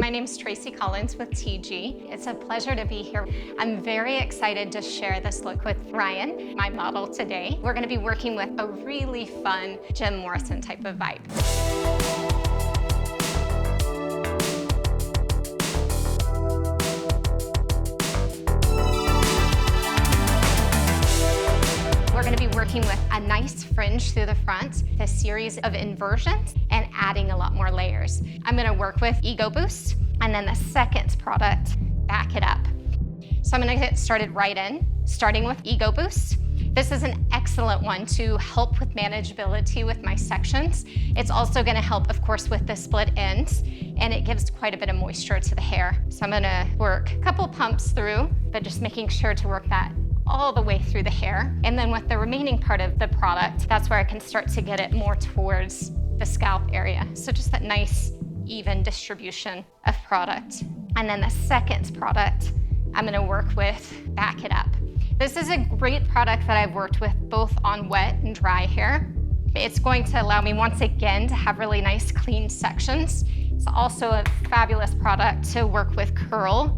My name's Tracy with TIGI. It's a pleasure to be here. I'm very excited to share this look with Ryan, my model today. We're gonna be working with a really fun Jim Morrison type of vibe. We're going to be working with a nice fringe through the front, a series of inversions, and adding a lot more layers. I'm going to work with Ego Boost, and then the second product, Back It Up. So I'm going to get started right in, starting with Ego Boost. This is an excellent one to help with manageability with my sections. It's also going to help, of course, with the split ends, and it gives quite a bit of moisture to the hair. So I'm going to work a couple pumps through, but just making sure to work that all the way through the hair. And then with the remaining part of the product, that's where I can start to get it more towards the scalp area. So just that nice, even distribution of product. And then the second product, I'm gonna work with Back It Up. This is a great product that I've worked with both on wet and dry hair. It's going to allow me once again to have really nice clean sections. It's also a fabulous product to work with curl,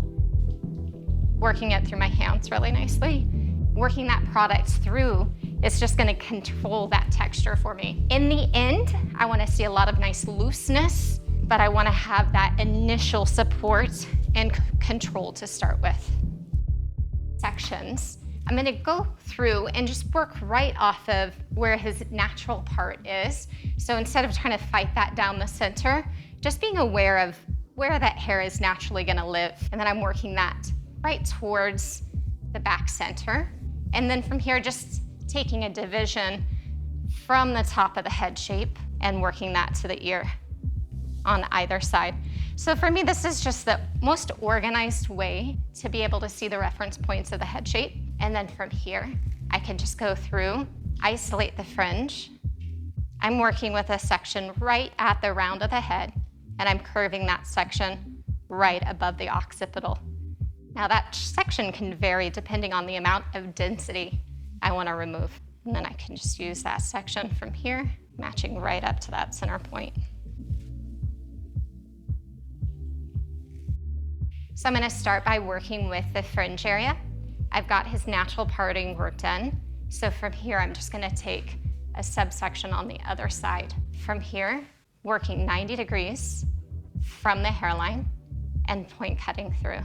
working it through my hands really nicely. Working that product through is just gonna control that texture for me. In the end, I wanna see a lot of nice looseness, but I wanna have that initial support and control to start with. Sections. I'm gonna go through and just work right off of where his natural part is. So instead of trying to fight that down the center, just being aware of where that hair is naturally gonna live. And then I'm working that right towards the back center. And then from here, just taking a division from the top of the head shape and working that to the ear on either side. So for me, this is just the most organized way to be able to see the reference points of the head shape. And then from here, I can just go through, isolate the fringe. I'm working with a section right at the round of the head, and I'm curving that section right above the occipital. Now that section can vary depending on the amount of density I want to remove. And then I can just use that section from here, matching right up to that center point. So I'm going to start by working with the fringe area. I've got his natural parting work done. So from here, I'm just going to take a subsection on the other side. From here, working 90 degrees from the hairline and point cutting through.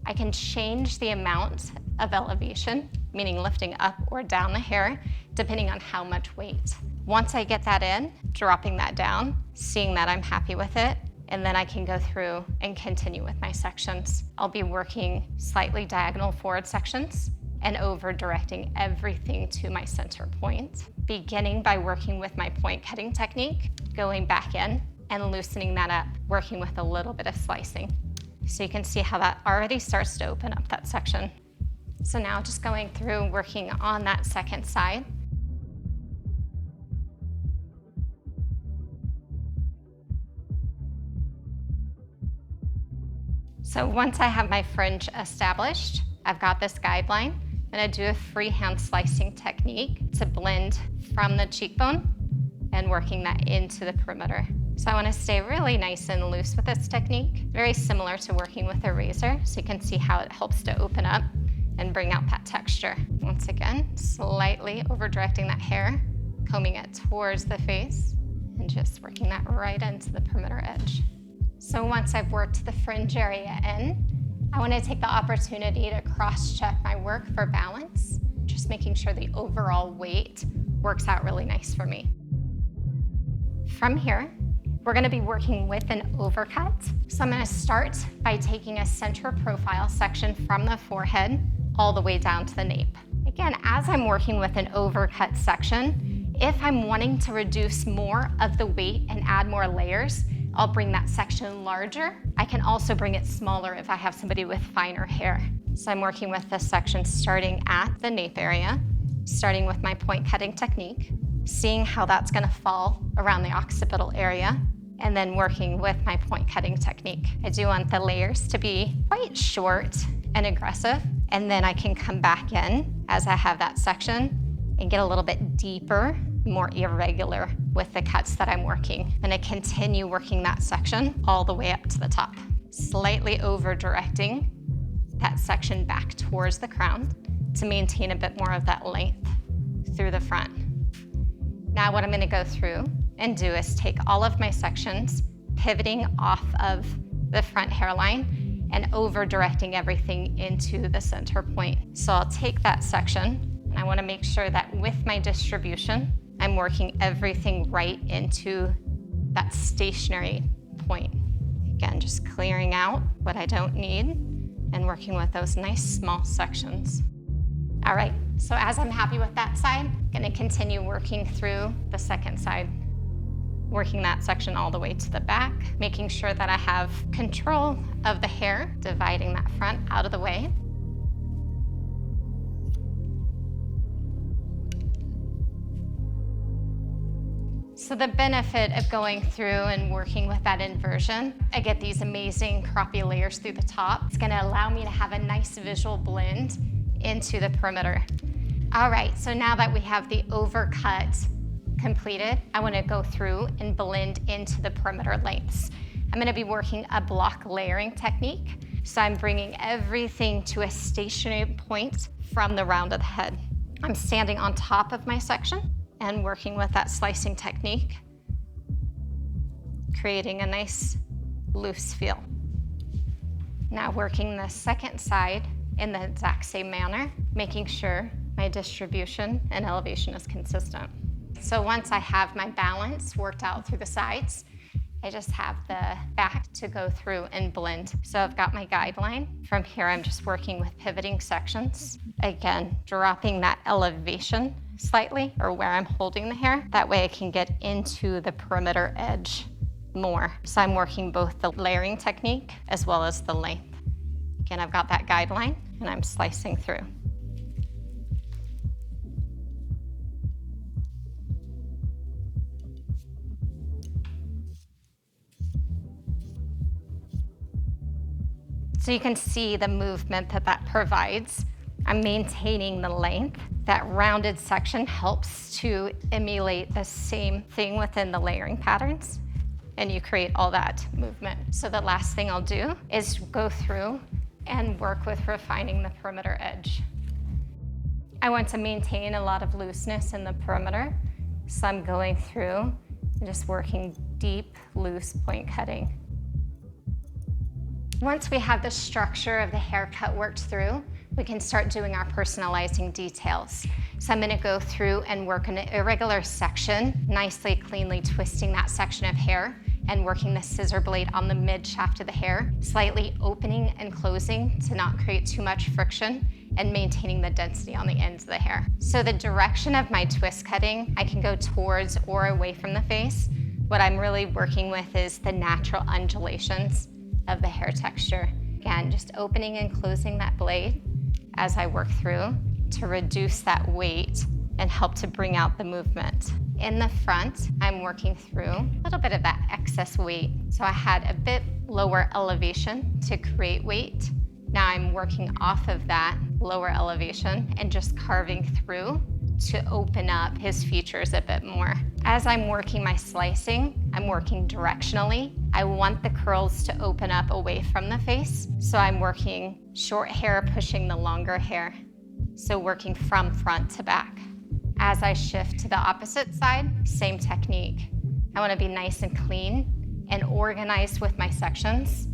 I can change the amount of elevation, meaning lifting up or down the hair, depending on how much weight. Once I get that in, dropping that down, seeing that I'm happy with it, and then I can go through and continue with my sections. I'll be working slightly diagonal forward sections and over directing everything to my center point, beginning by working with my point cutting technique, going back in and loosening that up, working with a little bit of slicing. So you can see how that already starts to open up that section. So now just going through, working on that second side. So once I have my fringe established, I've got this guideline. I'm gonna do a freehand slicing technique to blend from the cheekbone and working that into the perimeter. So I want to stay really nice and loose with this technique, very similar to working with a razor, so you can see how it helps to open up and bring out that texture. Once again, slightly over directing that hair, combing it towards the face, and just working that right into the perimeter edge. So once I've worked the fringe area in, I want to take the opportunity to cross-check my work for balance, just making sure the overall weight works out really nice for me. From here, we're going to be working with an overcut. So I'm going to start by taking a center profile section from the forehead all the way down to the nape. Again, as I'm working with an overcut section, if I'm wanting to reduce more of the weight and add more layers, I'll bring that section larger. I can also bring it smaller if I have somebody with finer hair. So I'm working with this section starting at the nape area, starting with my point cutting technique, seeing how that's going to fall around the occipital area, and then working with my point cutting technique. I do want the layers to be quite short and aggressive, and then I can come back in as I have that section and get a little bit deeper, more irregular with the cuts that I'm working. I'm gonna continue working that section all the way up to the top, slightly over directing that section back towards the crown to maintain a bit more of that length through the front. Now what I'm gonna go through and do is take all of my sections, pivoting off of the front hairline and over directing everything into the center point. So I'll take that section, and I wanna make sure that with my distribution, I'm working everything right into that stationary point. Again, just clearing out what I don't need and working with those nice small sections. All right, so as I'm happy with that side, I'm gonna continue working through the second side, working that section all the way to the back, making sure that I have control of the hair, dividing that front out of the way. So the benefit of going through and working with that inversion, I get these amazing croppy layers through the top. It's gonna allow me to have a nice visual blend into the perimeter. All right, so now that we have the overcut completed, I wanna go through and blend into the perimeter lengths. I'm gonna be working a block layering technique. So I'm bringing everything to a stationary point from the round of the head. I'm standing on top of my section and working with that slicing technique, creating a nice loose feel. Now working the second side in the exact same manner, making sure my distribution and elevation is consistent. So once I have my balance worked out through the sides, I just have the back to go through and blend. So I've got my guideline. From here, I'm just working with pivoting sections. Again, dropping that elevation slightly, or where I'm holding the hair. That way I can get into the perimeter edge more. So I'm working both the layering technique as well as the length. Again, I've got that guideline and I'm slicing through. So you can see the movement that that provides. I'm maintaining the length. That rounded section helps to emulate the same thing within the layering patterns, and you create all that movement. So the last thing I'll do is go through and work with refining the perimeter edge. I want to maintain a lot of looseness in the perimeter, so I'm going through and just working deep, loose point cutting. Once we have the structure of the haircut worked through, we can start doing our personalizing details. So I'm gonna go through and work an irregular section, nicely, cleanly twisting that section of hair and working the scissor blade on the mid shaft of the hair, slightly opening and closing to not create too much friction and maintaining the density on the ends of the hair. So the direction of my twist cutting, I can go towards or away from the face. What I'm really working with is the natural undulations of the hair texture. Again, just opening and closing that blade as I work through to reduce that weight and help to bring out the movement. In the front, I'm working through a little bit of that excess weight. So I had a bit lower elevation to create weight. Now I'm working off of that lower elevation and just carving through to open up his features a bit more. As I'm working my slicing, I'm working directionally. I want the curls to open up away from the face, so I'm working short hair pushing the longer hair, so working from front to back. As I shift to the opposite side, same technique. I want to be nice and clean and organized with my sections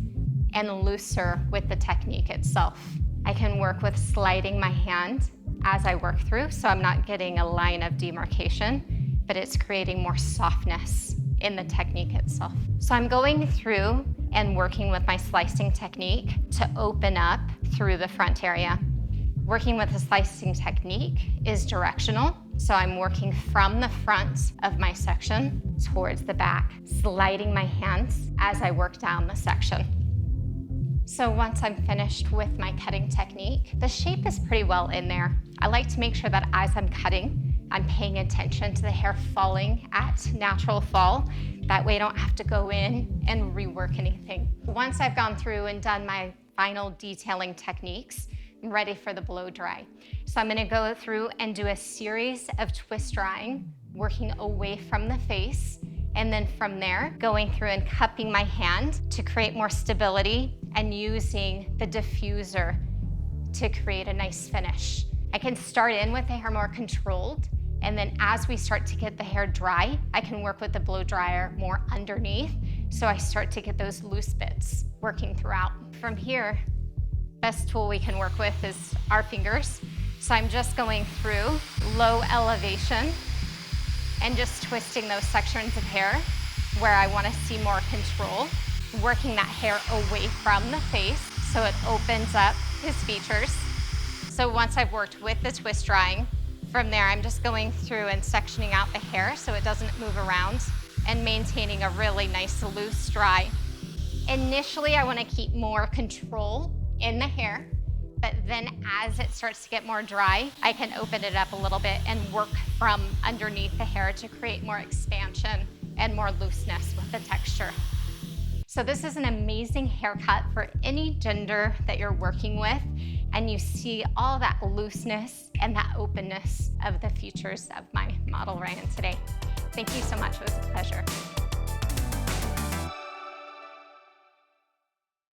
and looser with the technique itself. I can work with sliding my hand as I work through, so I'm not getting a line of demarcation, but it's creating more softness in the technique itself. So I'm going through and working with my slicing technique to open up through the front area. Working with the slicing technique is directional, so I'm working from the front of my section towards the back, sliding my hands as I work down the section. So once I'm finished with my cutting technique, the shape is pretty well in there. I like to make sure that as I'm cutting, I'm paying attention to the hair falling at natural fall. That way I don't have to go in and rework anything. Once I've gone through and done my final detailing techniques, I'm ready for the blow dry. So I'm gonna go through and do a series of twist drying working away from the face, and then from there, going through and cupping my hand to create more stability and using the diffuser to create a nice finish. I can start in with the hair more controlled, and then as we start to get the hair dry, I can work with the blow dryer more underneath, so I start to get those loose bits working throughout. From here, best tool we can work with is our fingers. So I'm just going through low elevation and just twisting those sections of hair where I want to see more control, working that hair away from the face so it opens up his features. So once I've worked with the twist drying, from there I'm just going through and sectioning out the hair so it doesn't move around and maintaining a really nice loose dry. Initially I want to keep more control in the hair, but then as it starts to get more dry, I can open it up a little bit and work from underneath the hair to create more expansion and more looseness with the texture. So this is an amazing haircut for any gender that you're working with, and you see all that looseness and that openness of the features of my model Ryan today. Thank you so much, it was a pleasure.